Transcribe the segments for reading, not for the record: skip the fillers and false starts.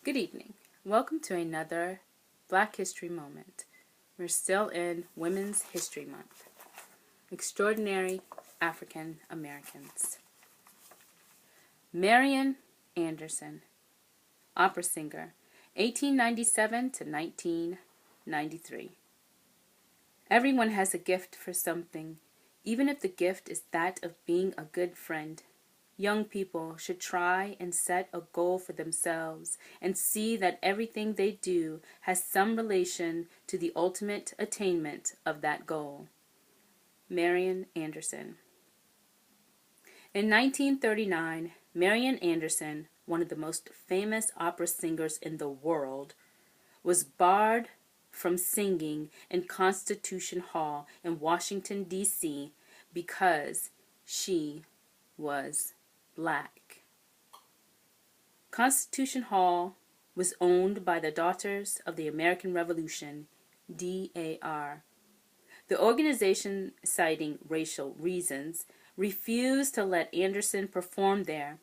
Good evening. Welcome to another Black History Moment. We're still in Women's History Month. Extraordinary African Americans. Marian Anderson, opera singer, 1897 to 1993. Everyone has a gift for something, even if the gift is that of being a good friend. Young people should try and set a goal for themselves and see that everything they do has some relation to the ultimate attainment of that goal. Marian Anderson. In 1939, Marian Anderson, one of the most famous opera singers in the world, was barred from singing in Constitution Hall in Washington, D.C. because she was Black. Constitution Hall was owned by the Daughters of the American Revolution, DAR. The organization, citing racial reasons, refused to let Anderson perform there.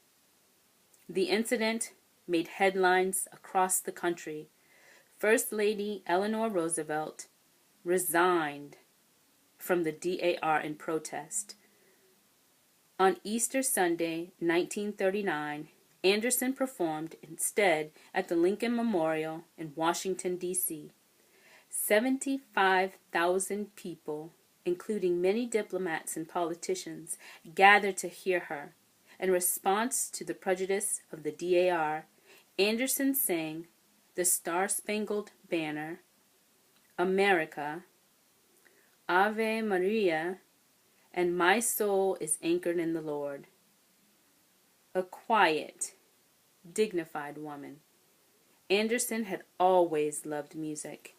The incident made headlines across the country. First Lady Eleanor Roosevelt resigned from the DAR in protest. On Easter Sunday, 1939, Anderson performed instead at the Lincoln Memorial in Washington, D.C. 75,000 people, including many diplomats and politicians, gathered to hear her. In response to the prejudice of the DAR, Anderson sang the Star-Spangled Banner, America, Ave Maria, and My Soul is Anchored in the Lord. A quiet, dignified woman, Anderson had always loved music.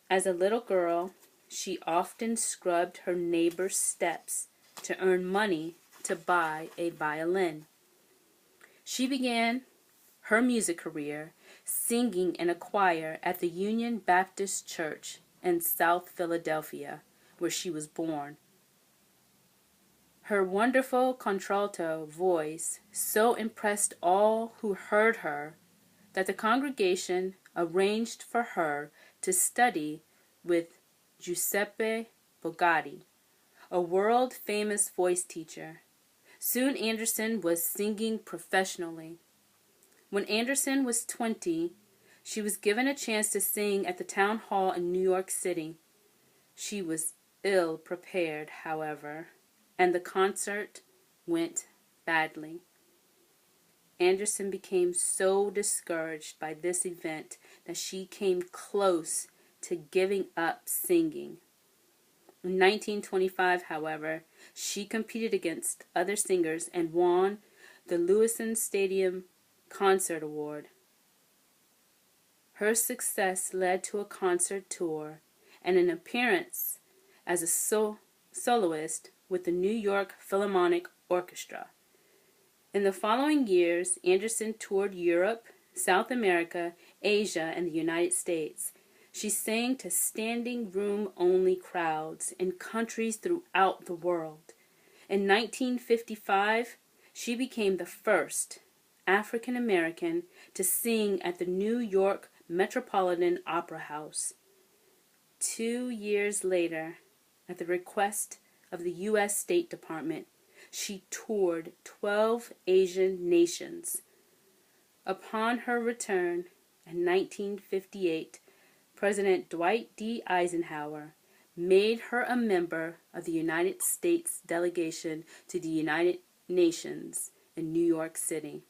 As a little girl, she often scrubbed her neighbor's steps to earn money to buy a violin. She began her music career singing in a choir at the Union Baptist Church in South Philadelphia, where she was born. Her wonderful contralto voice so impressed all who heard her that the congregation arranged for her to study with Giuseppe Bogatti, a world-famous voice teacher. Soon Anderson was singing professionally. When Anderson was 20, she was given a chance to sing at the town hall in New York City. She was ill-prepared, however, and the concert went badly. Anderson became so discouraged by this event that she came close to giving up singing. In 1925, however, she competed against other singers and won the Lewisohn Stadium Concert Award. Her success led to a concert tour and an appearance as a soloist with the New York Philharmonic Orchestra. In the following years, Anderson toured Europe, South America, Asia, and the United States. She sang to standing room-only crowds in countries throughout the world. In 1955, she became the first African American to sing at the New York Metropolitan Opera House. 2 years later, at the request of the U.S. State Department, she toured 12 Asian nations. Upon her return in 1958, President Dwight D. Eisenhower made her a member of the United States delegation to the United Nations in New York City.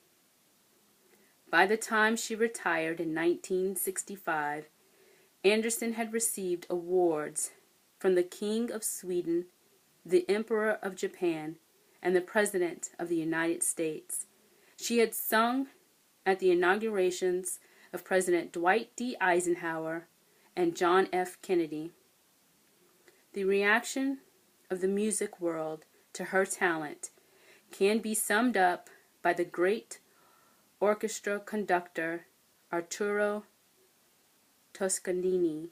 By the time she retired in 1965, Anderson had received awards from the King of Sweden, the Emperor of Japan, and the President of the United States. She had sung at the inaugurations of President Dwight D. Eisenhower and John F. Kennedy. The reaction of the music world to her talent can be summed up by the great orchestra conductor Arturo Toscanini.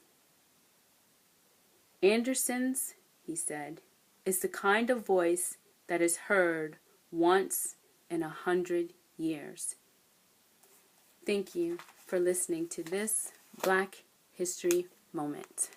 Anderson's, he said, is the kind of voice that is heard once in 100 years. Thank you for listening to this Black History Moment.